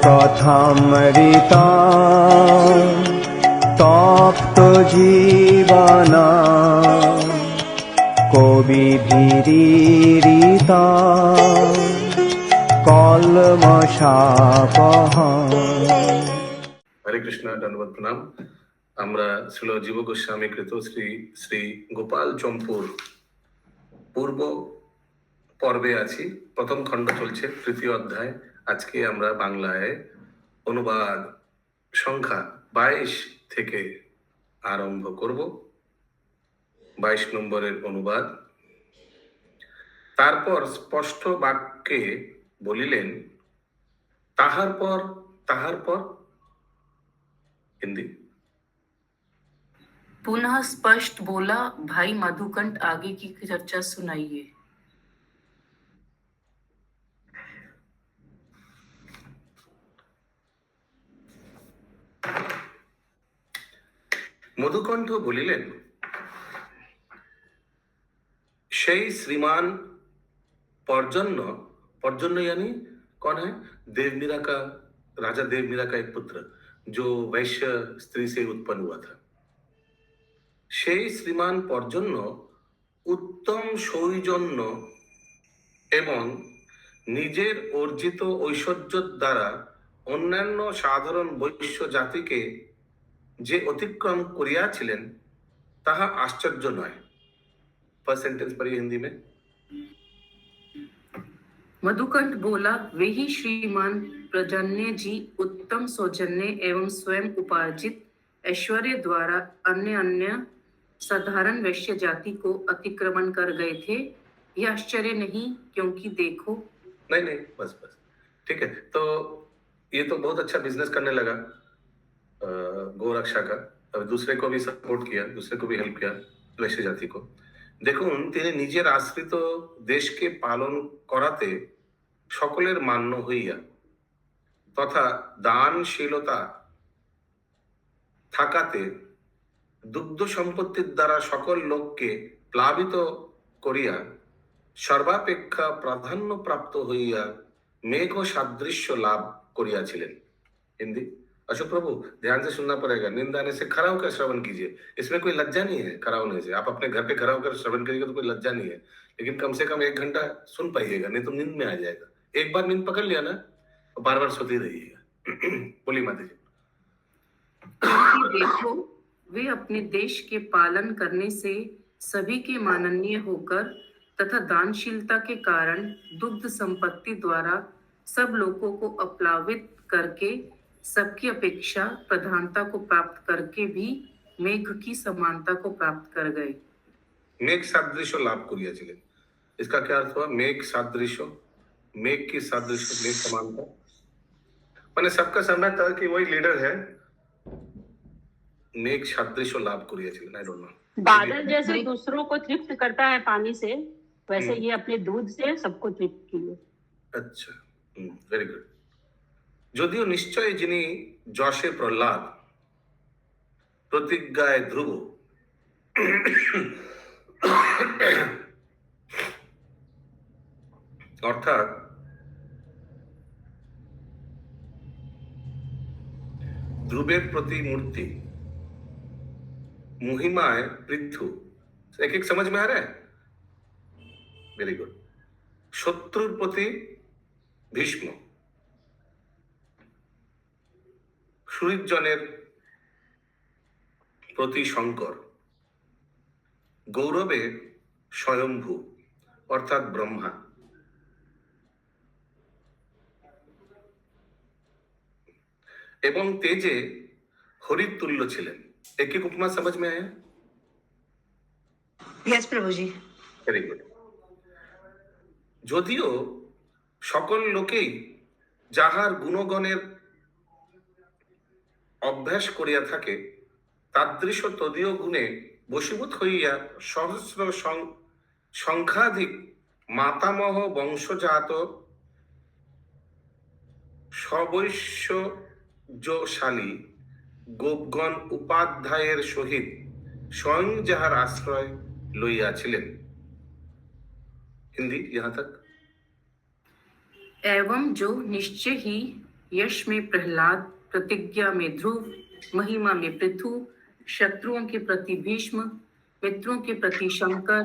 কথামৃতা তপ্ত জীবনা কবি ভীরিতা কলমশাপহা। হরে কৃষ্ণ, ধন্যবাদ, প্রণাম। আমরা শ্রীল জীব গোস্বামী কৃত শ্রী শ্রী গোপাল চম্পুর পূর্ব পর্বে আছি। প্রথম খণ্ড চলছে, তৃতীয় অধ্যায়। আজকে আমরা বাংলায় অনুবাদ সংখ্যা 22 থেকে আরম্ভ করব। 22 নম্বরের অনুবাদ। তারপর স্পষ্ট বাক্যে বলিলেন, তাহার পর हिंदी। पुनः स्पष्ट बोला, भाई मधुकंठ आगे की चर्चा सुनाइए। মধুকণ্ঠ বলিলেন, সেই শ্রীমান पर्जन्य यानी कौन है? देवमीरा का, राजा देवमीरा का एक पुत्र जो वैश्य स्त्री से उत्पन्न हुआ था। সেই শ্রীমান পর্জন্য উত্তম সৌজন্য এবং নিজের অর্জিত ঐশ্বর্য দ্বারা অন্যান্য সাধারণ বৈশ্য জাতিকে যে অতিক্রম করিয়াছিলেন তাহা আশ্চর্য নয়। फर्स्ट सेंटेंस पढ़िए हिंदी में। मधुकंठ बोला, वे ही श्रीमान प्रजन्य जी उत्तम सौजन्य एवं स्वयं उपार्जित ऐश्वर्य द्वारा अन्य अन्य साधारण वैश्य जाति को अतिक्रमण कर गए थे। यह आश्चर्य नहीं, क्योंकि देखो। नहीं, बस ठीक है। तो ये तो बहुत अच्छा बिजनेस करने लगा गोरक्षा का। अब दूसरे को भी सपोर्ट किया, दूसरे को भी हेल्प किया, वैश्य जाति को। দেখুন, তিনি নিজের আশ্রিত দেশকে পালন করাতে সকলের মান্য হইয়া তথা দানশীলতা থাকাতে দুগ্ধ সম্পত্তির দ্বারা সকল লোককে প্লাবিত করিয়া সর্বাপেক্ষা প্রাধান্য প্রাপ্ত হইয়া মেঘ সাদৃশ্য লাভ করিয়াছিলেন। हिंदी। अशोक प्रभु, ध्यान से सुनना पड़ेगा। नींद आने से खड़ा होकर श्रवण कीजिए। इसमें कोई लज्जा नहीं है खड़ा होने से। आप अपने घर पे खड़ा होकर श्रवण करिएगा तो कोई लज्जा नहीं है, लेकिन कम से कम 1 घंटा सुन पाइएगा, नहीं तो नींद में आ जाएगा। एक बार नींद पकड़ लिया ना, तो बार बार सोती रहिएगा। बोली माता जी। देखो, वे अपने देश के पालन करने से सभी के माननीय होकर तथा दानशीलता के कारण दुग्ध संपत्ति द्वारा सब लोगों को अप्लावित करके सबकी अपेक्षा प्रधानता को प्राप्त करके भी मेघ की समानता को प्राप्त कर गए। मेघ सादृश्य लाभ करियाছিলেন, इसका क्या अर्थ हुआ? मेघ सादृश्य, मेघ की सादृश्य, मेघ समानता माने सबका समझ था कि वही लीडर है। मेघ सादृश्य लाभ करियाছিলেন। I don't know. बादल जैसे दूसरों को तृप्त करता है पानी से, वैसे ये अपने दूध से सबको तृप्त किए। अच्छा, वेरी गुड। যদিও নিশ্চয় যিনি যশে প্রহ্লাদ, প্রতিজ্ঞায় ধ্রুব, অর্থাৎ ধ্রুবের प्रतिमूर्ति, महिमाय पृथु। एक एक समझ में आ रहा है? Very good. शत्रुर प्रति भीष्म, সুহৃদজনের প্রতি শঙ্কর, গৌরবে স্বয়ম্ভু অর্থাৎ ব্রহ্মা, এবং তেজে হরির তুল্য ছিলেন। एक एक उपमा समझ में आया? यस प्रभु जी। Very good. যদিও সকল লোকেই যাহার গুণগণের অভ্যাস করিয়া থাকে, তাদৃশ তদীয় গুণে বশীভূত হইয়া সহস্র সংখ্যাধিক মাতামহ বংশজাত সবৈশ্বর্যশালী গোপগণ উপাধ্যায়ের সহিত स्वयं যাহার আশ্রয় লইয়াছিলেন। हिंदी यहाँ तक। एवं जो निश्चय ही यश में प्रहलाद, प्रतिज्ञा में ध्रुव, महिमा में पृथु, शत्रुओं के प्रति भीष्म, मित्रों के प्रति शंकर,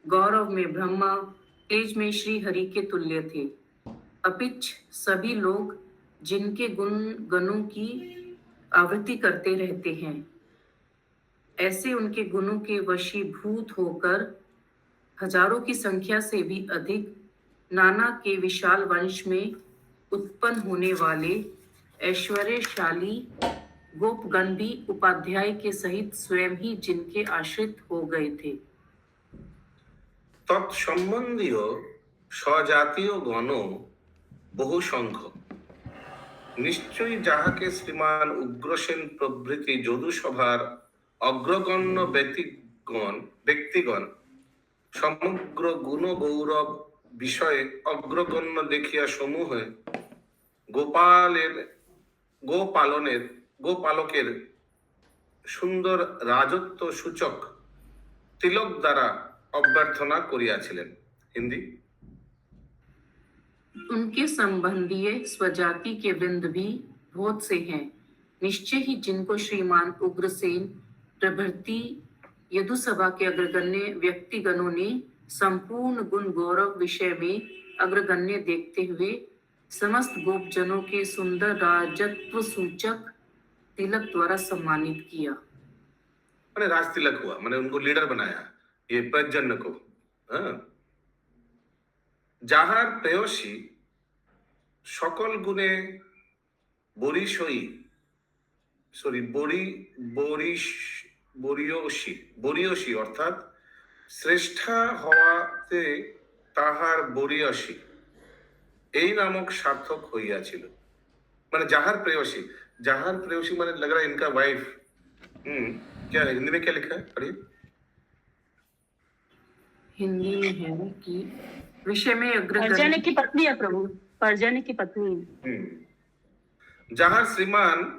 गौरव में ब्रह्मा, तेज में श्री हरि के तुल्य थे। अपिच सभी लोग जिनके गणों की आवृत्ति करते रहते हैं, ऐसे उनके गुणों के वशीभूत होकर हजारों की संख्या से भी अधिक नाना के विशाल वंश में उत्पन्न होने वाले ऐश्वर्यशाली गोपगण भी उपाध्याय के सहित स्वयं ही जिनके आश्रित हो गए थे। তৎসম্বন্ধীয় স্বজাতীয় গণ বহু সংখ্যক, নিশ্চয়ই যাহাকে শ্রীমান উগ্রসেন প্রভৃতি যদুসভার অগ্রগণ্য ব্যক্তিগণ সমগ্র গুণ গৌরব বিষয়ে অগ্রগণ্য দেখিয়া সমূহে গোপালকের সুন্দর রাজত্ব সূচক তিলক দ্বারা অভ্যর্থনা করিয়াছিলেন। হিন্দি। उनके संबंधीय स्वजाति के वृंद भी बहुत से हैं, निश्चय ही जिनको श्रीमान उग्रसेन प्रभृति यदुसभा के अग्रगण्य व्यक्तिगणों ने संपूर्ण गुण गौरव विषय में अग्रगण्य देखते हुए समस्त गोपजनों के सुंदर राजत्व सूचक तिलक द्वारा सम्मानित किया। मैंने राज तिलक हुआ, मैंने उनको लीडर बनाया, ये प्रजन्य को। हाँ। যাহার প্রেয়সী সকল গুণে বরিয়সী অর্থাৎ শ্রেষ্ঠা হওয়াতে তাহার বরিয়সী এই নামক সার্থক হইয়াছিল। মানে যাহার প্রেয়সী মানে लग रहा है इनका वाइफ। क्या है हिंदी में, क्या लिखा है पढ़िए। हिंदी में है कि विषय में पर्जन्य अग्रगण्य की पत्नी है प्रभु, पर्जन्य की पत्नी है। যাহার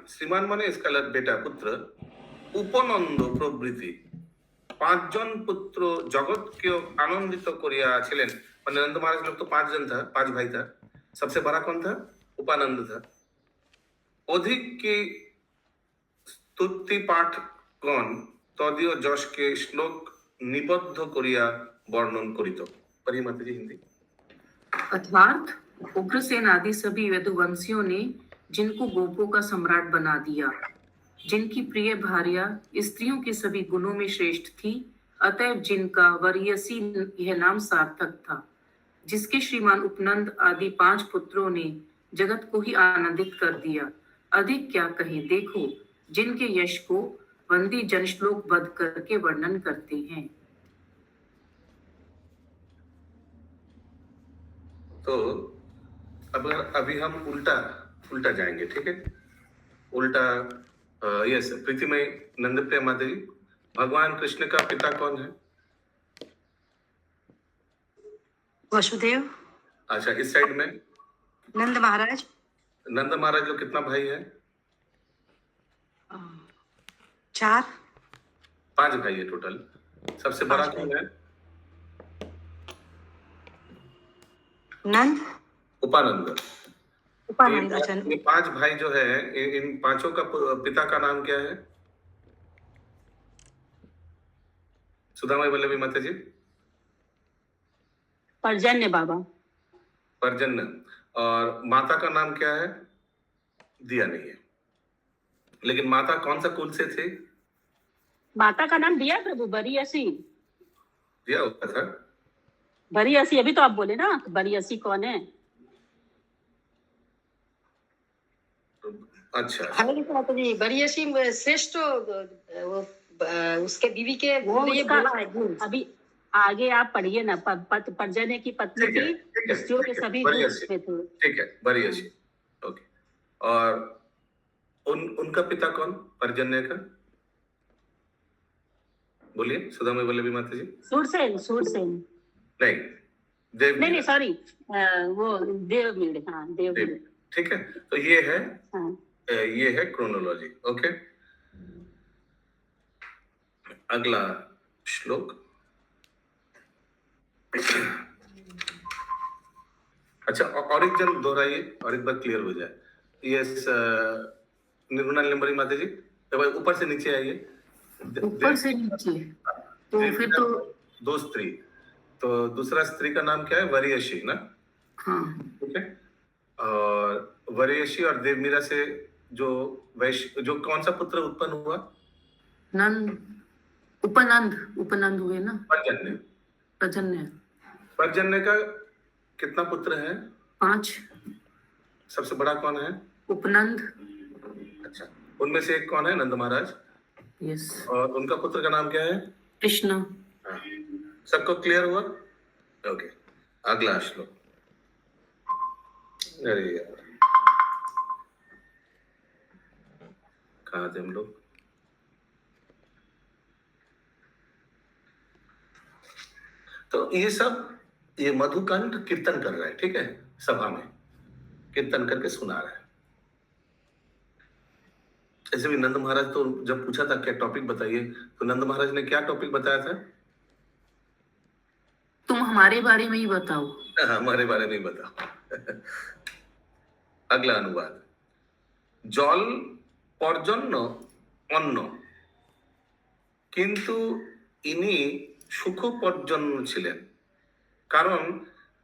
শ্রীমান মানে इसका बेटा पुत्र উপনন্দ প্রভৃতি পাঁচজন পুত্র জগৎকে आनंदित করিয়াছিলেন। মানে नंद महाराज लोग तो 5 जन था, 5 भाई था। सबसे बड़ा कौन था? उपानंद था। अधिक की स्तुति पाठ कौन तदीय যশ के श्लोक निबद्ध करिया वर्णन करित। पढ़िए माता जी हिंदी। अर्थात उग्रसेन आदि सभी यदुवंशियों ने जिनको गोपों का सम्राट बना दिया, जिनकी प्रिय भार्या स्त्रियों के सभी गुणों में श्रेष्ठ थी, अतएव जिनका वरीयसी यह नाम सार्थक था, जिसके श्रीमान उपनंद आदि 5 पुत्रों ने जगत को ही आनंदित कर दिया। अधिक क्या कहें, देखो जिनके यश को वंदी जन श्लोक बद्ध करके वर्णन करते हैं। तो अभी हम उल्टा जाएंगे, ठीक है। उल्टा यस प्रीतिमय नंदप्रिया माता जी, भगवान कृष्ण का पिता कौन है? वसुदेव। अच्छा, इस साइड में नंद महाराज। नंद महाराज लोग कितना भाई है? 4। 5 भाई है टोटल। सबसे बड़ा 5 कौन है? नंद। उपानंद। उपानंद। ये 5 भाई जो है, इन 5 का पिता का नाम क्या है? सुधामय वल्लभी माता जी। पर्जन्य बाबा। पर्जन्य। और माता का नाम क्या है? दिया नहीं है, लेकिन माता कौन सा कुल से थी? माता का नाम दिया प्रभु, बरियसी। दिया होता था। बरियसी, अभी तो आप बोले ना बरियसी कौन है। अच्छा, जी बरियसी श्रेष्ठ उसके बीवी के वो लिए उसका बोला है गुण। अभी आगे आप पढ़िए ना, पर्जन्य की पत्नी ठीक है, थी, ठीक है, स्त्रियों के ठीक है, सभी बरियसी। गुण में थे। ठीक है, बरियसी। ओके। और उनका पिता कौन पर्जन्य का? बोलिए सुधामय वल्लभी माता जी। सूरसेन नहीं, देव। नहीं सॉरी, वो देवमीड़। हाँ, देवमीड़। ठीक है, तो ये है हाँ। ये है क्रोनोलॉजी। ओके, अगला श्लोक। अच्छा, और एक जन दोहराइए और एक बार क्लियर हो जाए। यस निर्गुणा निलंबरी माता जी, तो ऊपर से नीचे आइए। ऊपर से नीचे, तो फिर तो दो स्त्री, तो दूसरा स्त्री का नाम क्या है? वरियशी ना, हाँ, ठीक है। और वरियशी और देवमीरा से जो वैश्य, जो कौन सा पुत्र उत्पन्न हुआ? नंद, उपनंद, उपनंद हुए ना, पर्जन्य। प्रजन्य। पर्जन्य का कितना पुत्र है? 5। सबसे बड़ा कौन है? उपनंद। अच्छा, उनमें से एक कौन है? नंद महाराज। यस। और उनका पुत्र का नाम क्या है? कृष्ण। हाँ। सबको क्लियर हुआ? ओके, अगला श्लोक। अरे यार, कहाँ थे हम लोग? तो ये सब, ये मधुकंठ कीर्तन कर रहा है, ठीक है, सभा में कीर्तन करके सुना रहा है। ऐसे भी नंद महाराज तो जब पूछा था क्या टॉपिक बताइए, तो नंद महाराज ने क्या टॉपिक बताया था? तुम हमारे बारे में ही बताओ। हमारे बारे में ही बताओ। अगला अनुवाद। জল পর্জন্য অন্ন, কিন্তু ইনি সুখ পর্জন্য ছিলেন, কারণ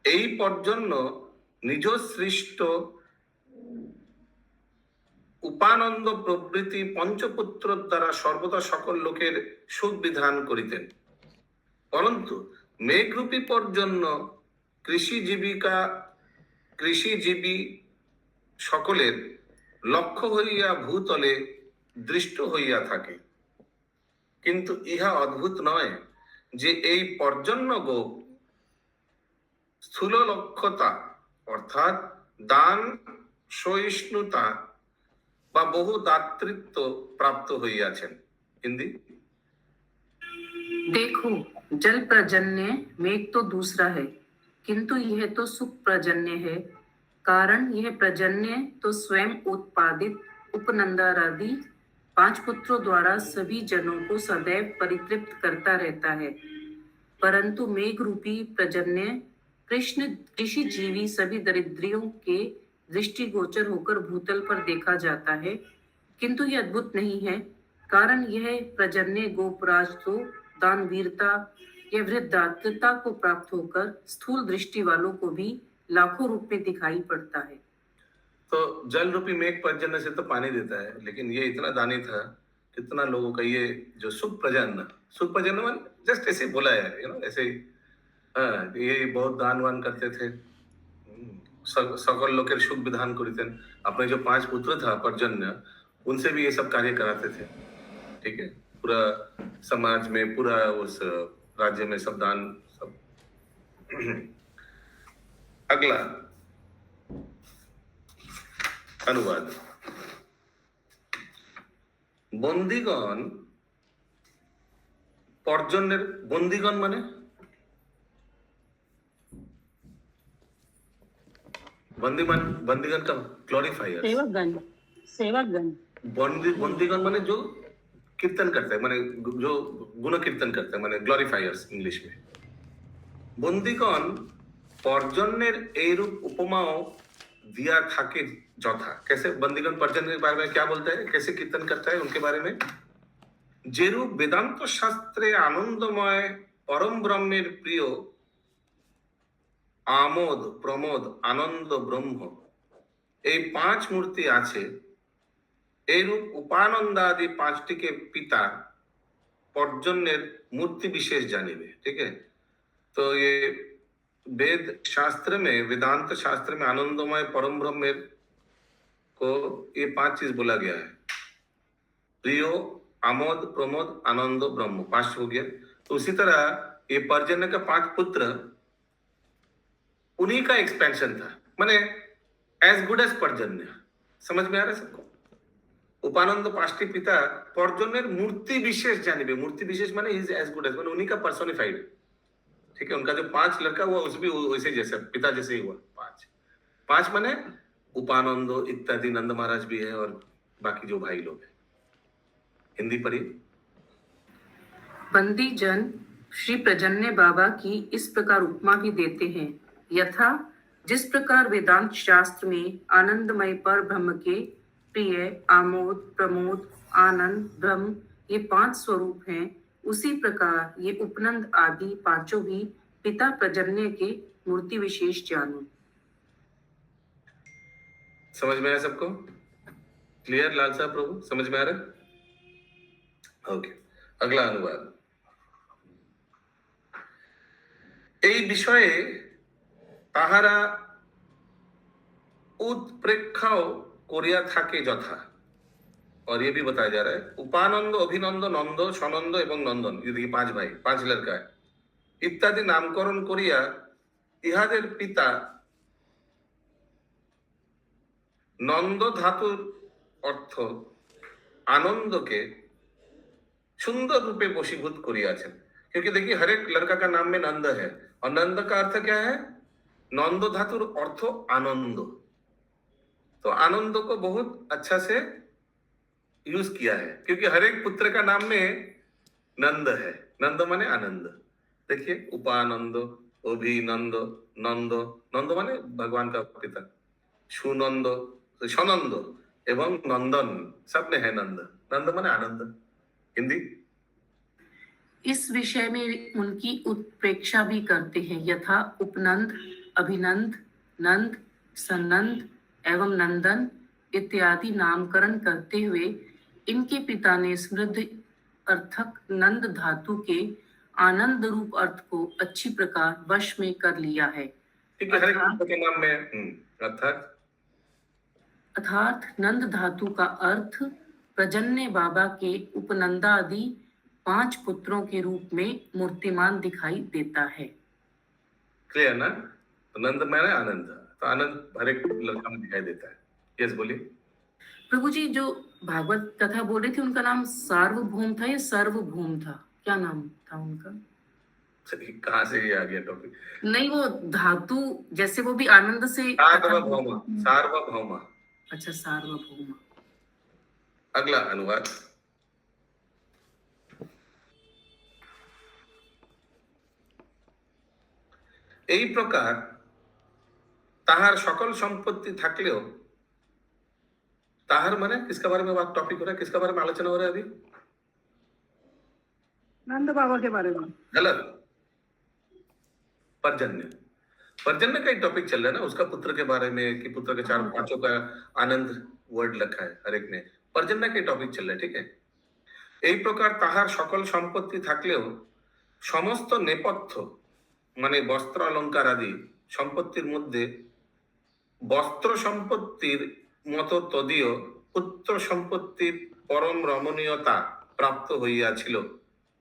এই পর্জন্য নিজ সৃষ্ট উপানন্দ প্রভৃতি পঞ্চপুত্র দ্বারা সর্বদা সকল লোকের সুখ বিধান করিতেন। পরন্তু মেঘরূপী পর্জন্য কৃষিজীবী সকলের লক্ষ্য হইয়া ভূতলে দৃষ্ট হইয়া থাকে। কিন্তু ইহা অদ্ভুত নয় যে এই পর্জন্য গোপ স্থূল লক্ষ্যতা অর্থাৎ দান সহিষ্ণুতা বা বহু দাতৃত্ব প্রাপ্ত হইয়াছেন। হিন্দি। देखो, जल प्रजन्य मेघ तो दूसरा है, किंतु यह तो सुख प्रजन्य है, कारण यह प्रजन्य तो स्वयं उत्पादित उपनंदादि 5 पुत्रों द्वारा सभी जनों को सदैव परितृप्त करता रहता है। परंतु मेघ रूपी प्रजन्य कृषि जीवी सभी दरिद्रियों के दृष्टिगोचर होकर भूतल पर देखा जाता है, किंतु यह अद्भुत नहीं है, कारण यह प्रजन्य गोपराज तो दान वीरता या वृद्धात्वता को प्राप्त होकर स्थूल दृष्टि वालों को भी लाखों रूप में दिखाई पड़ता है। तो जल रूपी मेघ पर्जन्य से तो पानी देता है, लेकिन ये इतना दानी था, कितना लोगों का ये जो सुख प्रजन्य मान जस्ट ऐसे बोला है, ऐसे ही। हाँ, ये बहुत दानवान करते थे, सकल लोकेर सुख विधान करितेन। अपने जो 5 पुत्र था पर्जन्य, उनसे भी ये सब कार्य कराते थे, ठीक है। पूरा समाज में, पूरा उस राज्य में सब दान सब। अगला अनुवाद। बंदीगण पर्जन्य, बंदीगण माने बंदीगण का ग्लोरीफायर, सेवकगण। बंदीगण माने जो कीर्तन करते हैं, माने जो गुण कीर्तन करते हैं, माने ग्लोरीफायर्स इंग्लिश में। बंदीगण पर्जन्येर एरूप उपमाओ दिया थाके যথা। कैसे बंदीगण पर्जन्य के बारे में क्या बोलता है, कैसे कीर्तन करता है उनके बारे में? যেরূপ বেদান্ত শাস্ত্রে আনন্দময় পরম ব্রহ্মের প্রিয় আমোদ প্রমোদ আনন্দ ব্রহ্ম এই 5 মূর্তি আছে, এইরূপ উপানন্দাদি 5টিকে পিতা पर्जन्य मूर्ति विशेष जानिबे, ठीक है। तो ये वेद शास्त्र में, वेदांत शास्त्र में आनंदमय परम ब्रह्म को ये 5 चीज बोला गया है। प्रियो, आमोद, प्रमोद, आनंद, ब्रह्म, 5 हो गया। तो उसी तरह ये पर्जन्य का 5 पुत्र, उन्हीं का एक्सपेंशन था, माने एज गुड एज पर्जन्य। समझ में आ रहा है सबको? उपानंद 5टी पिता पर्जन्य मूर्ति विशेष जानिबे। मूर्ति विशेष माने इज एज गुड एज, माने उन्हीं का पर्सोनिफाइड, ठीक है। उनका जो 5 लड़का हुआ उस भी वैसे जैसे पिता जैसे ही हुआ। 5 माने उपानंद इत्यादि, नंद महाराज भी है और बाकी जो भाई लोग हैं। हिंदी पढ़िए। बंदी जन श्री प्रजन्य बाबा की इस प्रकार उपमा भी देते हैं, यथा जिस प्रकार वेदांत शास्त्र में आनंदमय पर ब्रह्म के प्रिय, आमोद, प्रमोद, आनंद, ब्रह्म ये 5 स्वरूप हैं, उसी प्रकार ये उपनंद आदि पांचों भी पिता प्रजन्य के मूर्ति विशेष जानो। समझ में आया सबको? क्लियर लाल साहब प्रभु, समझ में आ रहा है? ओके, अगला अनुवाद। এই বিষয়ে তাহারা उत्प्रेक्षाओ कोरिया থাকে যথা। और ये भी बताया जा रहा है उपानंद, अभिनंद, नंद, सनंद एवं नंदन, ये देखिए 5 भाई, 5 लड़का है, इत्यादि नामकरण करिया इहाদের पिता नंद धातुर अर्थ आनंद के सुंदर रूपे वशीभूत करियाছেন। क्योंकि देखिए हर एक लड़का का नाम में नंद है, और नंद का अर्थ क्या है? नंद धातुर अर्थ आनंद। तो आनंद को बहुत अच्छा से यूज किया है, क्योंकि हर एक पुत्र का नाम में नंद है। नंद माने आनंद। देखिए उपानंद, अभिनंद, नंद, नंद माने भगवान का पिता, सुनंद, सनंद एवं नंदन, सब में है नंद। नंद माने आनंद। हिंदी इस विषय में उनकी उत्प्रेक्षा भी करते हैं, यथा उपनंद, अभिनंद, नंद, सनंद एवं नंदन इत्यादि नामकरण करते हुए इनके पिता ने समृद्ध अर्थक नंद धातु के आनंद रूप अर्थ को अच्छी प्रकार वश में कर लिया है। ठीक है, हर एक पुत्र के नाम में अर्थात नंद धातु का अर्थ प्रजन्य बाबा के उपनंदादि 5 पुत्रों के रूप में मूर्तिमान दिखाई देता है। क्लियर ना? तो नंद माने आनंद, तो आनंद हर एक लड़का में दिखाई देता है। यस बोलिए प्रभु जी। जो भागवत कथा बोल रहे थे उनका नाम सार्वभौम था या सर्वभौम था? क्या नाम था उनका? कहाँ से ये आ गया टॉपिक? नहीं, वो धातु जैसे वो भी आनंद से सार्वभौमा, सार्वभौमा। अच्छा, सार्वभौम। अगला अनुवाद। এই প্রকার তাহার সকল সম্পত্তি থাকলেও ताहर माने किसके बारे में बात टॉपिक हो रहा है? किसके बारे में आलोचना हो रहा है अभी? नंद बाबा के बारे में। गलत। पर्जन्य, पर्जन्य का एक टॉपिक चल रहा है ना, उसका पुत्र के बारे में, कि पुत्र के 4-5 का आनंद वर्ड लिखा है हर एक में। पर्जन्य का टॉपिक चल रहा है, ठीक है। এই প্রকার তাহার সকল সম্পত্তি থাকলেও সমস্ত নেপথ্য মানে বস্ত্র অলংকার আদি সম্পত্তির মধ্যে বস্ত্র সম্পত্তির মতো তদীয় পুত্র সম্পত্তির পরম রমণীয়তা প্রাপ্ত হইয়াছিল।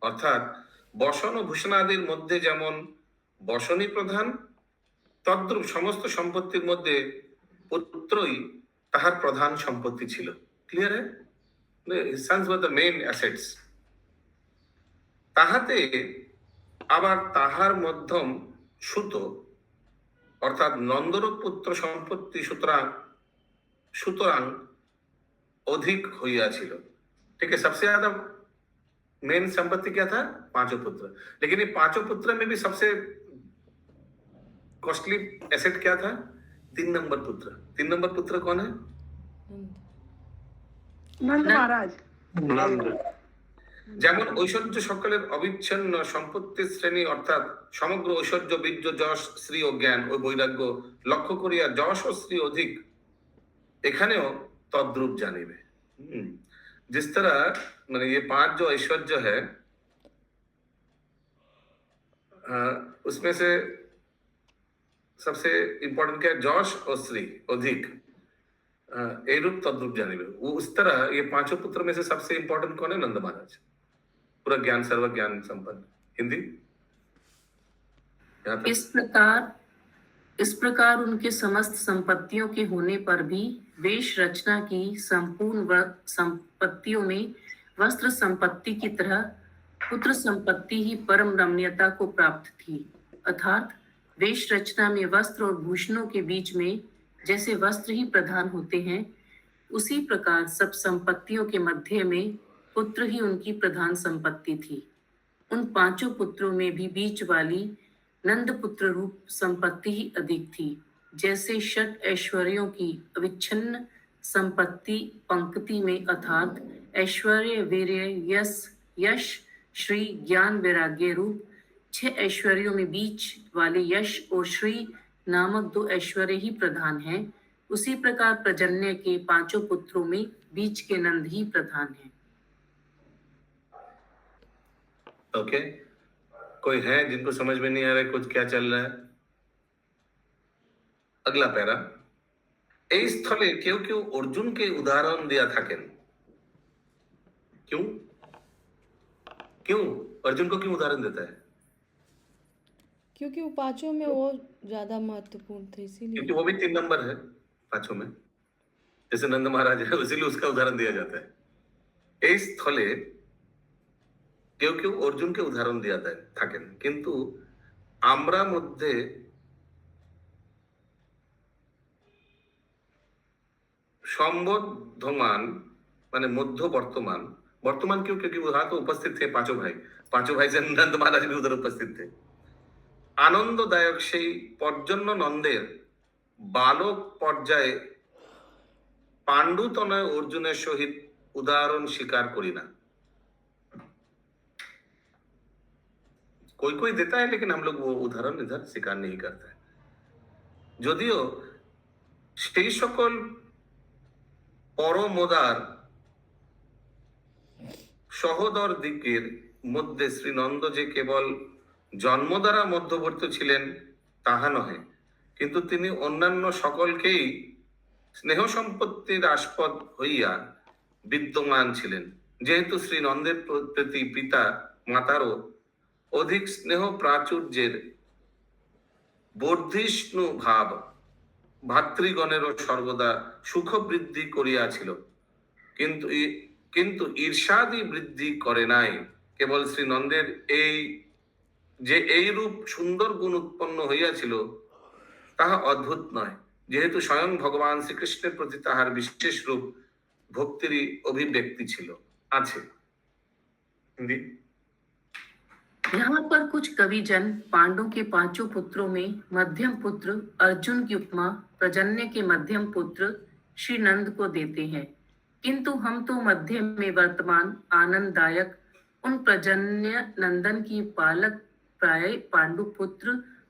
অর্থাৎ বসন ও ভূষণাদির মধ্যে যেমন বসনই প্রধান, তদ্রূপ সমস্ত সম্পত্তির মধ্যে পুত্রই তাহার প্রধান সম্পত্তি ছিল। ক্লিয়ার है? His sons were the main assets. তাহাতে আবার তাহার মধ্যম সুত অর্থাৎ নন্দরূপ পুত্র সম্পত্তি সুতরাং अधिक হইয়াছিল। ठीक है, सबसे ज्यादा मेन संपत्ति क्या था? 5 पुत्र। लेकिन ये 5 पुत्र में भी सबसे कॉस्टली एसेट क्या था? 3 नंबर पुत्र। 3 नंबर पुत्र कौन है? नंद महाराज। नंद। যেমন ঐশ্বর্য সকলের অবিচ্ছিন্ন সম্পত্তির শ্রেণী, অর্থাৎ সমগ্র ঐশ্বর্য, বীর্য, যশ, শ্রী ও জ্ঞান ও বৈরাগ্য লক্ষ্য করিয়া যশ ও শ্রী অধিক, এখানেও तद्रूप जानिबे। जिस तरह मैंने ये 5 जो ऐश्वर्य है उसमें से सबसे इंपॉर्टेंट क्या है? जश और श्री अधिक, ये रूप तद्रूप जानिबे। वो उस तरह ये 5 पुत्र में से सबसे इंपॉर्टेंट कौन है? नंद महाराज, पूरा ज्ञान, सर्व ज्ञान संपन्न। हिंदी इस प्रकार उनके समस्त संपत्तियों के होने पर भी वेश रचना की संपूर्ण संपत्तियों में वस्त्र संपत्ति की तरह पुत्र संपत्ति ही परम रमणीयता को प्राप्त थी। अर्थात वेश रचना में वस्त्र और भूषणों के बीच में जैसे वस्त्र ही प्रधान होते हैं, उसी प्रकार सब संपत्तियों के मध्य में पुत्र ही उनकी प्रधान संपत्ति थी। उन 5 पुत्रों में भी बीच वाली नंद पुत्र रूप संपत्ति ही अधिक थी, जैसे षट ऐश्वर्यों की अविच्छिन्न संपत्ति पंक्ति में अर्थात ऐश्वर्य वीर्य यश श्री ज्ञान वैराग्य रूप 6 ऐश्वर्यों में बीच वाले यश और श्री नामक 2 ऐश्वर्य ही प्रधान हैं, उसी प्रकार प्रजन्य के 5 पुत्रों में बीच के नंद ही प्रधान हैं। ओके, कोई है जिनको समझ में नहीं आ रहा है कुछ क्या चल रहा है? अगला पैरा, এই স্থলে কেউ কেউ অর্জুনকে উদাহরণ দেয়া থাকেন। क्यों क्यों अर्जुन को क्यों उदाहरण देता है? क्योंकि वो पांचों में वो ज्यादा महत्वपूर्ण थे इसीलिए। क्योंकि वो भी 3 नंबर है 5 में, जैसे नंद महाराज है, इसीलिए उसका उदाहरण दिया जाता है। এই স্থলে কেউ কেউ অর্জুনকে উদাহরণ দেয়া থাকেন, কিন্তু আমরা মধ্যে संबोधमान माने मध्य वर्तमान वर्तमान क्यों? क्योंकि वहां तो उपस्थित थे पांचों भाई से नंद महाराज भी उधर उपस्थित थे। आनंददायक সেই পর্জন্য নন্দের বালক পর্যায়ে পাণ্ডুতনয় অর্জুনের সহিত উদাহরণ স্বীকার করি না। कोई देता है लेकिन हम लोग वो उदाहरण इधर स्वीकार नहीं करते हैं। যদিও সেই সকল পরমোদার সহোদর দিকের মধ্যে শ্রীনন্দ যে কেবল জন্ম দ্বারা মধ্যবর্তী ছিলেন তাহা নহে, কিন্তু তিনি অন্যান্য সকলকেই স্নেহ সম্পত্তির আস্পদ হইয়া বিদ্যমান ছিলেন। যেহেতু শ্রীনন্দের প্রতি পিতা মাতারও অধিক স্নেহ প্রাচুর্যের বর্ধিষ্ণু ভাব ভাতৃগণেরও সর্বদা সুখ বৃদ্ধি করিয়াছিল, কিন্তু ঈর্ষাদি বৃদ্ধি করে নাই। কেবল শ্রীনন্দের এই রূপ সুন্দর গুণ উৎপন্ন হইয়াছিল তাহা অদ্ভুত নয়, যেহেতু স্বয়ং ভগবান শ্রীকৃষ্ণের প্রতি তাহার বিশেষ রূপ ভক্তিরই অভিব্যক্তি ছিল আছে। হিন্দি। यहाँ पर कुछ कविजन पांडु के 5 पुत्रों में मध्यम पुत्र अर्जुन की उपमा प्रजन्य के मध्यम पुत्र श्री नंद को देते हैं, किंतु हम तो मध्य में वर्तमान आनंददायक उन प्रजन्य नंदन की पालक प्राय पांडु पुत्र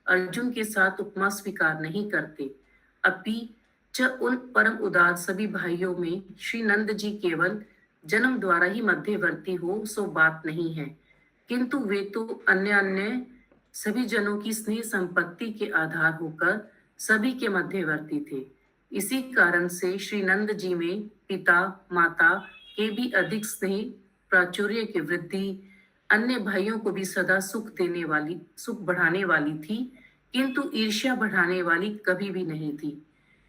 अर्जुन के साथ उपमा स्वीकार नहीं करते। अपि च उन परम उदार सभी भाइयों में श्री नंद जी केवल जन्म द्वारा ही मध्यवर्ती हो सो बात नहीं है, किंतु वे तो अन्य सभी जनों की स्नेह संपत्ति के आधार होकर सभी के मध्यवर्ती थे। इसी कारण से श्री नंद जी में पिता माता के भी अधिक स्नेह प्राचुर्य की वृद्धि अन्य भाइयों को भी सदा सुख बढ़ाने वाली थी, किंतु ईर्ष्या बढ़ाने वाली कभी भी नहीं थी।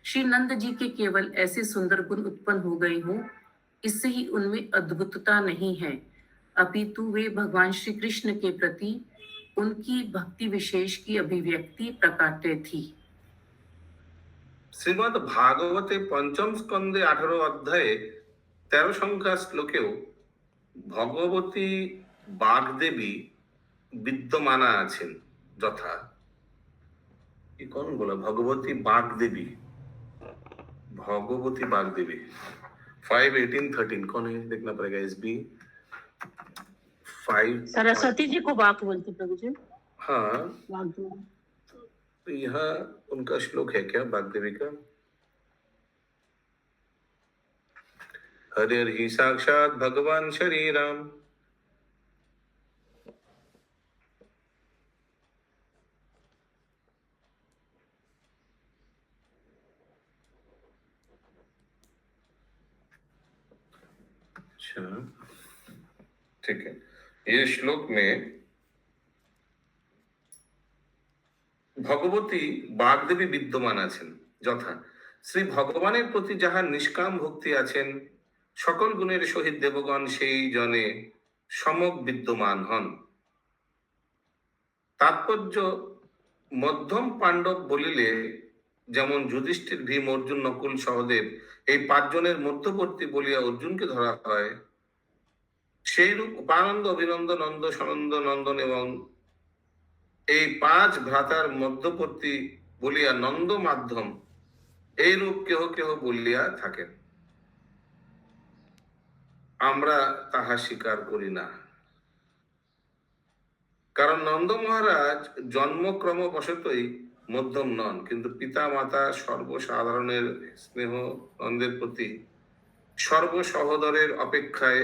श्री नंद जी के केवल ऐसे सुंदर गुण उत्पन्न हो गए हों, इससे ही उनमें अद्भुतता नहीं है, अपितु वे भगवान श्री कृष्ण के प्रति उनकी भक्ति विशेष की अभिव्यक्ति प्रकाट्य थी। শ্রীমদ ভাগবতে পঞ্চম স্কন্ধে 18 অধ্যায়ে 13 সংখ্যা শ্লোকেও ভগবতী বাগদেবী বিদ্যমানা আছেন যথা। ये कौन बोला? भगवती बागदेवी 5:18-13 कौन है? देखना पड़ेगा। SB 5 सरस्वती जी को वाक बोलते प्रभु जी। हाँ, वाक जी। तो यहाँ उनका श्लोक है क्या बागदेवी का? हरिर्हि साक्षात भगवान शरीराम ठीक है। ये श्लोक में ভগবতী বাগদেবী বিদ্যমান আছেন যথা। শ্রী ভগবানের প্রতি যাহার নিষ্কাম ভক্তি আছেন সকল গুণের সহিত দেবগণ সেই জনে সমক বিদ্যমান হন। তাৎপর্য মধ্যম পাণ্ডব বলিলে যেমন যুধিষ্ঠির ভীম অর্জুন নকুল সহদেব এই 5 জনের মধ্যবর্তী বলিয়া অর্জুনকে ধরা হয়, সেই রূপ উপানন্দ অভিনন্দ নন্দ সনন্দ নন্দন এবং এই 5 ভ্রাতার মধ্যবর্তী বলিয়া নন্দ মাধ্যম এইরূপ কেহ কেহ বলিয়া থাকেন, আমরা তাহা স্বীকার করি না। কারণ নন্দ মহারাজ জন্মক্রম বশতই মধ্যম নন, কিন্তু পিতা মাতা সর্বসাধারণের স্নেহ নন্দের প্রতি সর্বসহোদরের অপেক্ষায়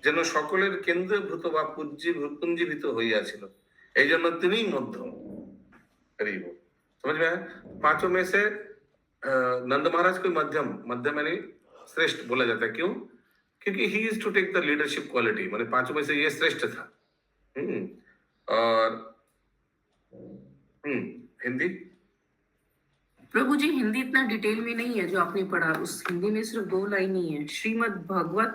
যেন সকলের কেন্দ্রীভূত বা পুঞ্জীভূত হইয়াছিল, এই জন্য তিনি মধ্যম। समझ में है? पांचों में से नंद महाराज को मध्यम मध्यम यानी श्रेष्ठ बोला जाता है। क्यों? क्योंकि he is to take the leadership quality, माने पांचों में से ये श्रेष्ठ था। और हिंदी प्रभु जी, हिंदी इतना डिटेल में नहीं है जो आपने पढ़ा, उस हिंदी में सिर्फ 2 लाइन ही है। श्रीमद् भागवत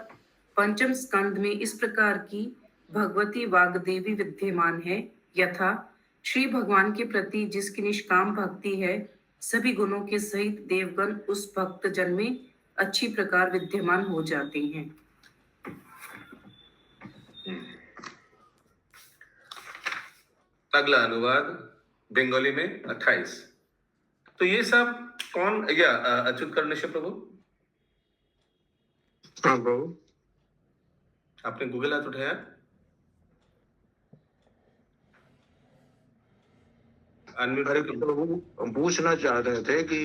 पंचम स्कंद में इस प्रकार की भगवती वाग्देवी विद्यमान है, यथा श्री भगवान के प्रति जिसकी निष्काम भक्ति है, सभी गुणों के सहित देवगण उस भक्त जन में अच्छी प्रकार विद्यमान हो जाते हैं। अगला अनुवाद बंगाली में 28। तो ये सब कौन, या अच्युत कर्णेश प्रभु? हाँ प्रभु। आपने गूगल हाथ उठाया? अरे प्रभु, हम पूछना चाह रहे थे कि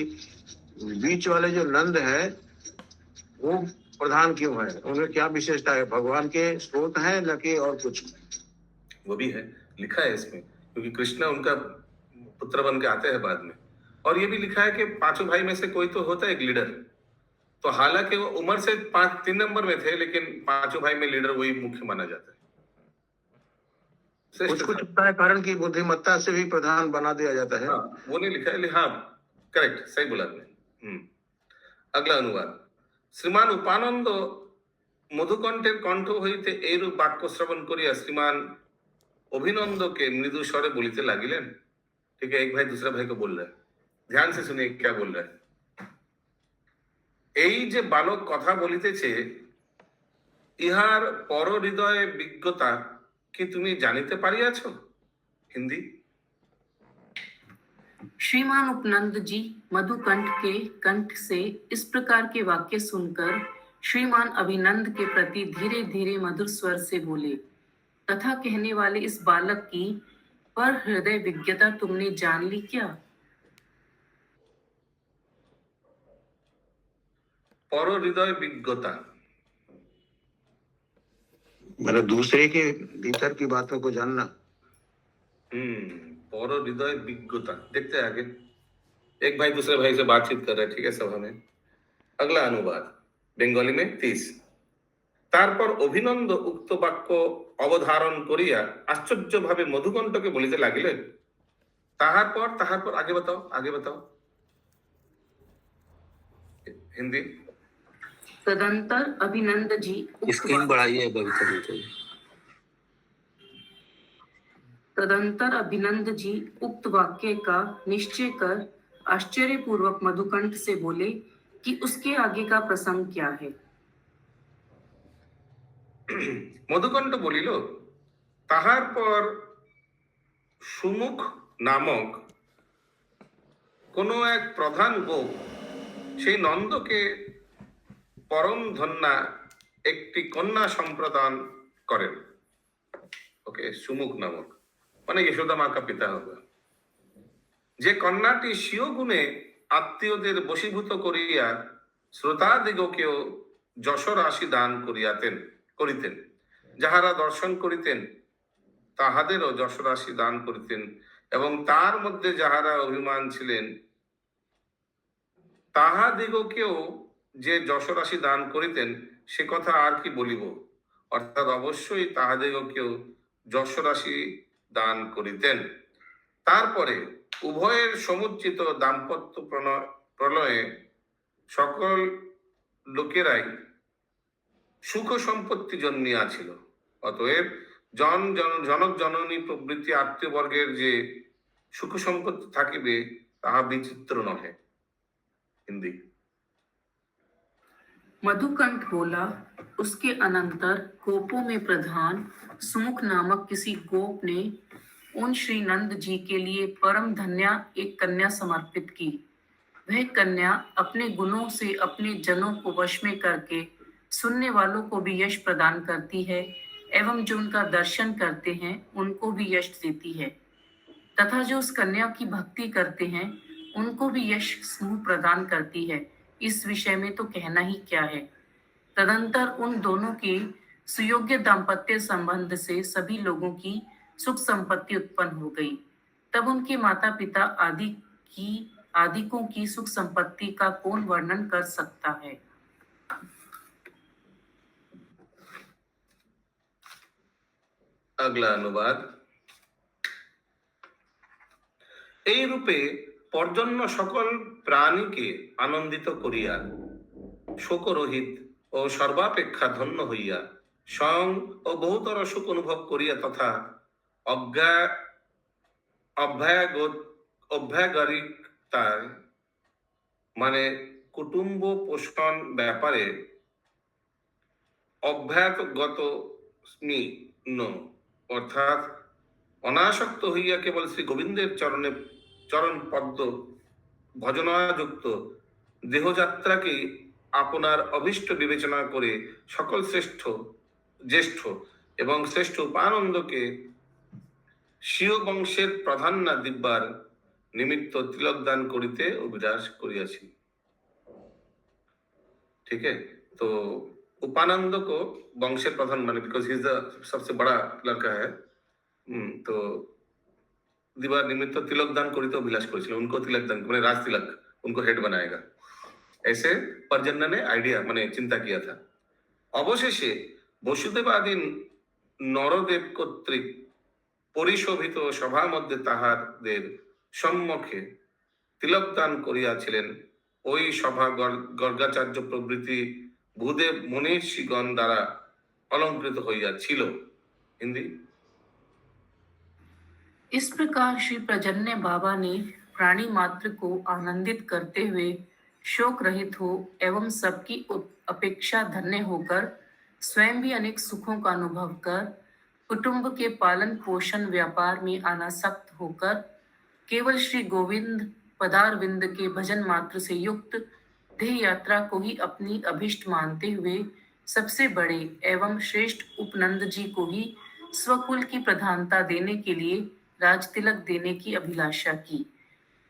बीच वाले जो नंद है वो प्रधान क्यों है, उनमें क्या विशेषता है? भगवान के स्रोत है न कि और कुछ? वो भी है, लिखा है इसमें, क्योंकि कृष्ण उनका पुत्र बन के आते हैं बाद में। और ये भी लिखा है कि पांचों भाई में से कोई तो होता है एक लीडर। तो हालांकि वो उम्र से 3 नंबर में थे, लेकिन पांचों भाई में लीडर वही मुख्य माना जाता है। कुछ कुछ होता है कारण की बुद्धिमत्ता से भी प्रधान बना दिया जाता है। हाँ, वो नहीं लिखा है। हाँ, करेक्ट, सही बोला आपने। अगला अनुवाद। श्रीमान उपानंद मधुकंठेर कंठ হইতে এইরূপ বাক্য শ্রবণ করিয়া श्रीमान अभिनंदके मृदु स्वरे बोलिते लागिलेन। ठीक है, एक भाई दूसरा भाई को बोल रहा है, ध्यान से सुनिए क्या बोल रहा है। এই যে বালক কথা বলিতেছে, ইহার পর হৃদয়ে বিজ্ঞতা कि तुम्हें जानिते पारियाछो? हिंदी। श्रीमान उपनंद जी मधुकंठ के कंठ से इस प्रकार के वाक्य सुनकर श्रीमान अभिनंद के प्रति धीरे धीरे मधुर स्वर से बोले, तथा कहने वाले इस बालक की पर हृदय विज्ञता तुमने जान ली क्या? पर हृदय विज्ञता मतलब दूसरे के भीतर की बातों को जानना। पर हृदय विज्ञता। देखते हैं आगे। एक भाई दूसरे भाई से बातचीत कर रहे हैं, ठीक है, सभा में। अगला अनुवाद बंगाली में 30। तारपर अभिनंद उक्त वाक्य अवधारण करिया आश्चर्य भावे मधुकंठके बोलिते लागिलेन। ताहार पर आगे बताओ, आगे बताओ। हिंदी। तदंतर अभिनंद जी स्क्रीन बढ़ाइए। तदंतर अभिनंद जी उक्त वाक्य का निश्चय कर आश्चर्य पूर्वक मधुकंठ से बोले कि उसके आगे का प्रसंग क्या है। मधुकंठ बोलिल, ताहार पर सुमुख नामक कोनो एक प्रधान गोप সেই নন্দকে परम धन्या একটি কন্যা সম্প্রদান করেন। ओके, सुमुख नामक माने यशोदा माँ का पिता होगा। যে কন্যাটি স্বীয় গুণে আত্মীয়দের বশীভূত করিয়া শ্রোতাদিগকেও যশরাশি দান করিতেন, যাহারা দর্শন করিতেন তাহাদেরও যশরাশি দান করিতেন, এবং তার মধ্যে যাহারা অভিমান ছিলেন তাহাদিগকেও যে যশরাশি দান করিতেন, সে কথা আর কি বলিব। অর্থাৎ অবশ্যই তাহাদিগকেও যশরাশি দান করিতেন। তারপরে উভয়ের সমুচিত দাম্পত্য প্রলয়ে সকল লোকেরাই সুখ সম্পত্তি জন্মিয়াছিল। অতএব জনক জননী প্রভৃতি আত্মীয় বর্গের যে সুখ সম্পত্তি থাকিবে তাহা বিচিত্র নহে। हिंदी। मधुकंठ बोला, उसके अनंतर गोपों में प्रधान सुमुख नामक किसी गोप ने उन श्री नंद जी के लिए परम धन्या एक कन्या समर्पित की। वह कन्या अपने गुणों से अपने जनों को वश में करके सुनने वालों को भी यश प्रदान करती है एवं जो उनका दर्शन करते हैं उनको भी यश देती है, तथा जो उस कन्या की भक्ति करते हैं उनको भी यश समूह प्रदान करती है। इस विषय में तो कहना ही क्या है। तदंतर उन दोनों के सुयोग्य दाम्पत्य संबंध से सभी लोगों की सुख संपत्ति उत्पन्न हो गई। तब उनके माता पिता आदिकों की सुख संपत्ति का कौन वर्णन कर सकता है। अगला अनुवाद। এই রূপে পর্জন্য সকল প্রাণীকে আনন্দিত করিয়া শোকরহিত ও সর্বাপেক্ষা ধন্য হইয়া স্বয়ং ও বহুতর সুখ অনুভব করিয়া তথা অভ্যাগরিকতায় মানে কুটুম্ব পোষণ ব্যাপারে অভ্যাগত অর্থাৎ অনাসক্ত হইয়া কেবল শ্রী গোবিন্দের চরণ পদ্ম ভজনাযুক্ত দেহযাত্রাকে আপনার অভিষ্ট বিবেচনা করে সকল জ্যেষ্ঠ এবং শ্রেষ্ঠ উপানন্দকে স্বীয় বংশের প্রাধান্য দিব্যার নিমিত্ত তিলকদান করিতে অভিলাষ করিয়াছি। ठीक है, तो उपानंद को वंशे प्रधान माने बिकॉज ही इज द सबसे बड़ा लड़का है, तो दिवार निमित्त तिलक दान करी तो अभिलाष करेছিল, उनको तिलक दान माने राज तिलक उनको हेड बनाएगा, ऐसे पर्जन्य ने आइडिया माने चिंता किया था। অবশেষে বসুদেবাদি নরদেব কর্তৃক পরিশোভিত সভা মধ্যে তাহাদের সম্মুখে তিলক দান করিয়াছিলেন। ওই সভা গর্গাচার্য প্রভৃতি ভূদেব মনীষীগণ দ্বারা अलंकृत হইয়াছিল। हिंदी। इस प्रकार श्री प्रजन्य बाबा ने प्राणी मात्र को आनंदित करते हुए शोक रहित हो एवं सबकी अपेक्षा धन्य होकर स्वयं भी अनेक सुखों का अनुभव कर कुटुंब के पालन पोषण व्यापार में अनासक्त होकर केवल श्री गोविंद पदारविंद के भजन मात्र से युक्त देह यात्रा को ही अपनी अभिष्ट मानते हुए सबसे बड़े एवं श्रेष्ठ उपनंद जी को ही स्वकुल की प्रधानता देने के लिए राज तिलक देने की अभिलाषा की।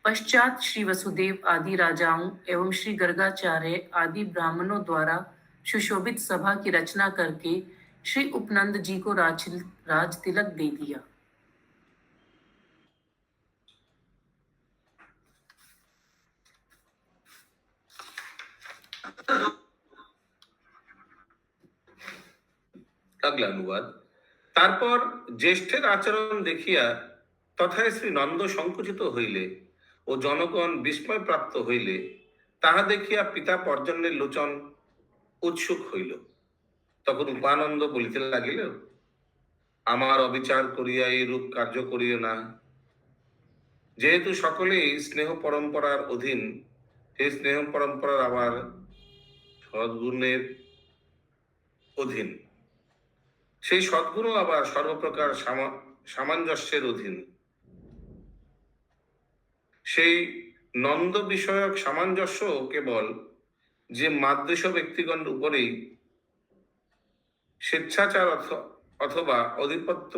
पश्चात श्री वसुदेव आदि राजाओं एवं श्री गर्गाचार्य आदि ब्राह्मणों द्वारा सुशोभित सभा की रचना करके श्री उपनंद जी को राज तिलक दे दिया। अगला अनुवाद। তারপর জ্যেষ্ঠের আচরণ দেখিয়া তথায় শ্রী নন্দ সংকুচিত হইলে ও জনগণ বিস্ময় প্রাপ্ত হইলে তাহা দেখিয়া পিতা পর্জন্যের লোচন উৎসুক হইল। তখন উপানন্দ বলিতে লাগিল, আমার অবিচার করিয়া এই রূপ কার্য করিও না। যেহেতু সকলেই স্নেহ পরম্পরার অধীন, সেই স্নেহ পরম্পরার আবার সদ্গুণের অধীন, সেই সদ্গুণ আবার সর্বপ্রকার সামঞ্জস্যের অধীন। সেই নন্দ বিষয়ক সামঞ্জস্য কেবল যে মাদৃশ ব্যক্তিগণ উপরেই স্বেচ্ছাচার অথবা আধিপত্য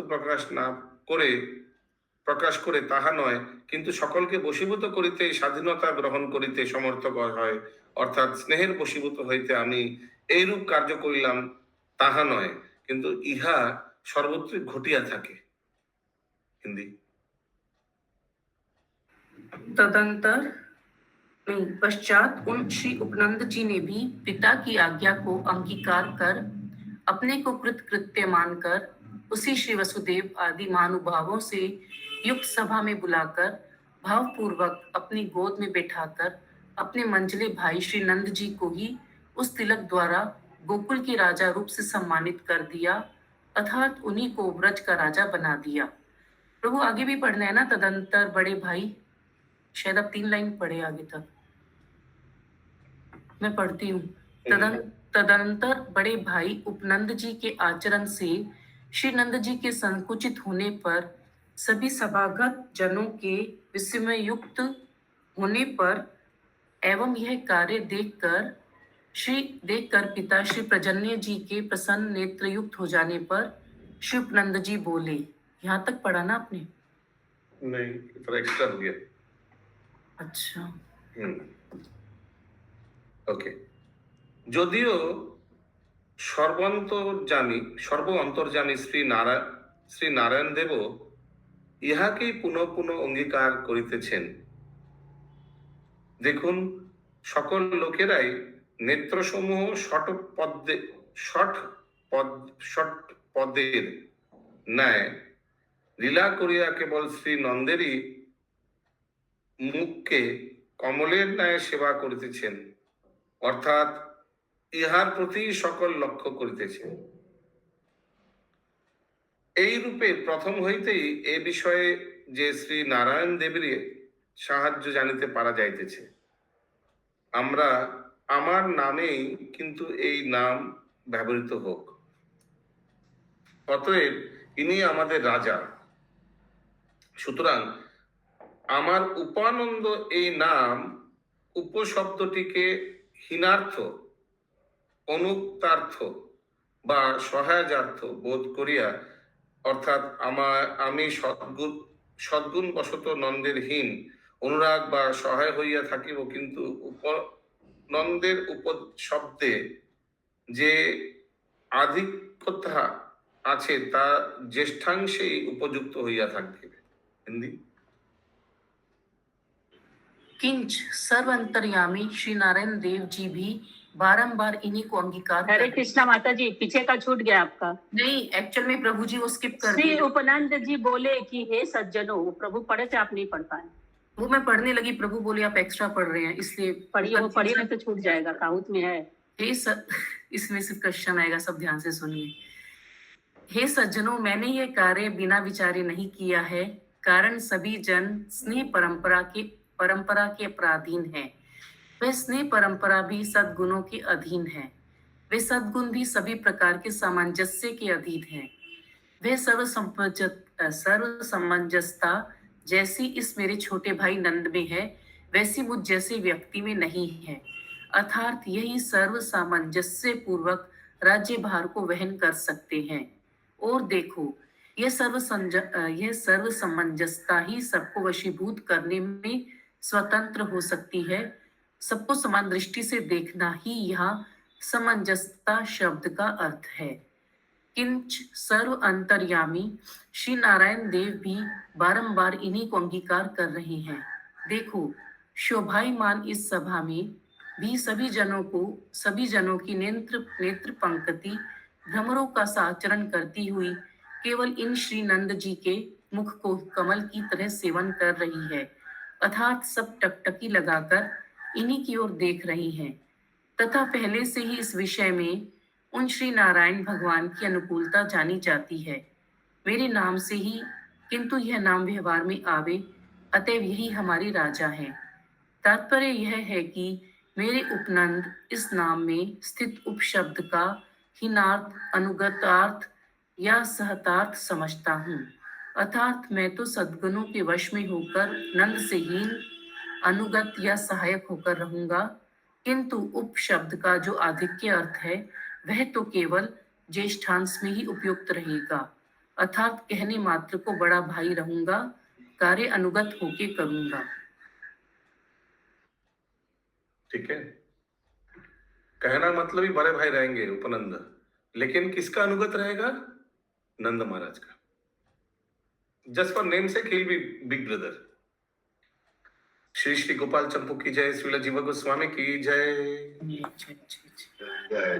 প্রকাশ করে তাহা নয়, কিন্তু সকলকে বশীভূত করিতে স্বাধীনতা গ্রহণ করিতে সমর্থ হয়। অর্থাৎ স্নেহের বশীভূত হইতে আমি এইরূপ কার্য করিলাম তাহা নয়, কিন্তু ইহা সর্বত্র ঘটিয়া থাকে। हिंदी। पश्चात उन श्री उपनंद जी ने भी पिता की आज्ञा को अंगीकार कर अपने को कृत्य मानकर उसी श्री वसुदेव आदि महानुभावों से युक्त सभा में बुलाकर भावपूर्वक अपनी गोद में बैठाकर अपने मंझले भाई श्री नंद जी को ही उस तिलक द्वारा गोकुल के राजा रूप से सम्मानित कर दिया, अर्थात उन्हीं को व्रज का राजा बना दिया। प्रभु आगे भी पढ़ना है ना। तदंतर बड़े भाई, शायद आप 3 लाइन पढ़े आगे तक, मैं पढ़ती हूँ। तदंतर बड़े भाई उपनंद जी के आचरण से श्री नंद जी के संकुचित होने पर सभी सभागत जनों के विस्मय युक्त होने पर एवं यह कार्य देखकर पिता श्री प्रजन्य जी के प्रसन्न नेत्र युक्त हो जाने पर श्री उपनंद जी बोले। यहाँ तक पढ़ा ना आपने? नहीं, थोड़ा एक्स्ट्रा हो गया। अच्छा, ওকে। যদিও সর্ব অন্তর্যামী শ্রী নারায়ণ দেব ইহাকেই পুনঃ পুনঃ অঙ্গীকার করিতেছেন। দেখুন, সকল লোকেরাই নেত্রসমূহ ষট পদের ন্যায় লীলা করিয়া কেবল শ্রী নন্দেরই মুখকে কমলের ন্যায় সেবা করিতেছেন, অর্থাৎ ইহার প্রতি সকল লক্ষ্য করিতেছেন। এই রূপে প্রথম হইতেই এ বিষয়ে যে শ্রী নারায়ণ দেবের সাহায্য জানিতে পারা যাইতেছে। আমার নামেই কিন্তু এই নাম ব্যবহৃত হোক, অতএব ইনি আমাদের রাজা। সুতরাং আমার উপানন্দ এই নাম উপশব্দটিকে হীনার্থ, অনুক্তার্থ বা সহায়ার্থ বোধ করিয়া, অর্থাৎ আমি সদ্গুণ বশত নন্দের হীন অনুরাগ বা সহায় হইয়া থাকিব, কিন্তু নন্দের উপশব্দে যে আধিক্যতা আছে তা জ্যেষ্ঠাংশেই উপযুক্ত হইয়া থাকিবে। হিন্দি। किंच सर्व अंतर्यामी श्री नारायण देव जी भी बारंबार इन्हीं को अंगीकार हरे कृष्णा माता जी, पीछे का छूट गया आपका। नहीं, एक्चुअल में प्रभु जी वो स्किप कर श्री दिए। उपनंद जी बोले कि हे सज्जनों, वो प्रभु पढ़े थे, आप नहीं पढ़ पाए। वो मैं पढ़ने लगी, प्रभु बोले आप एक्स्ट्रा पढ़ रहे हैं, इसलिए पढ़िए, वो पढ़िए नहीं तो छूट जाएगा, काहुत में है। इसमें सिर्फ क्वेश्चन आएगा, सब ध्यान से सुनिए। हे सज्जनों, मैंने ये कार्य बिना विचारे नहीं किया है, कारण सभी जन स्नेह परंपरा के अपराधीन है। वह स्नेह परंपरा भी सद्गुणों के अधीन है। वे सद्गुण भी सभी प्रकार के सामंजस्य के अधीन है। वह सर्व समंजसता जैसी इस मेरे छोटे भाई नंद में है, वैसी मुझ जैसे व्यक्ति में नहीं है। अर्थात यही सर्व सामंजस्य पूर्वक राज्य भार को वहन कर सकते हैं। और देखो, यह सर्व समंजसता ही सबको वशीभूत करने में स्वतंत्र हो सकती है। सबको समान दृष्टि से देखना ही यहाँ समंजसता शब्द का अर्थ है। किंच सर्व अंतर्यामी श्री नारायण देव भी बारंबार इन्हीं को अंगीकार कर रहे हैं। देखो, शोभायमान इस सभा में भी सभी जनों की नेत्र पंक्ति भ्रमरों का सा आचरण करती हुई केवल इन श्री नंद जी के मुख को कमल की तरह सेवन कर रही है। अर्थात सब टकटकी लगाकर इन्हीं की ओर देख रही हैं, तथा पहले से ही इस विषय में उन श्री नारायण भगवान की अनुकूलता जानी जाती है। मेरे नाम से ही किंतु यह नाम व्यवहार में आवे, अतएव यही हमारे राजा हैं। तात्पर्य यह है कि मेरे उपनंद इस नाम में स्थित उपशब्द का हीनार्थ, अनुगतार्थ या सहतार्थ समझता हूँ। अर्थात मैं तो सद्गुणों के वश में होकर नंद से हीन, अनुगत या सहायक होकर रहूंगा, किंतु उपशब्द का जो आधिक्य अर्थ है वह तो केवल ज्येष्ठांश में ही उपयुक्त रहेगा। अर्थात कहने मात्र को बड़ा भाई रहूंगा, कार्य अनुगत होके करूंगा। ठीक है, कहना मतलब ही बड़े भाई रहेंगे उपनंद, लेकिन किसका अनुगत रहेगा? नंद महाराज का। जस्ट फॉर नेम से ही be big brother. Shri Shri Gopal Champu की जय, श्रील जीव गोस्वामी की जय। जय।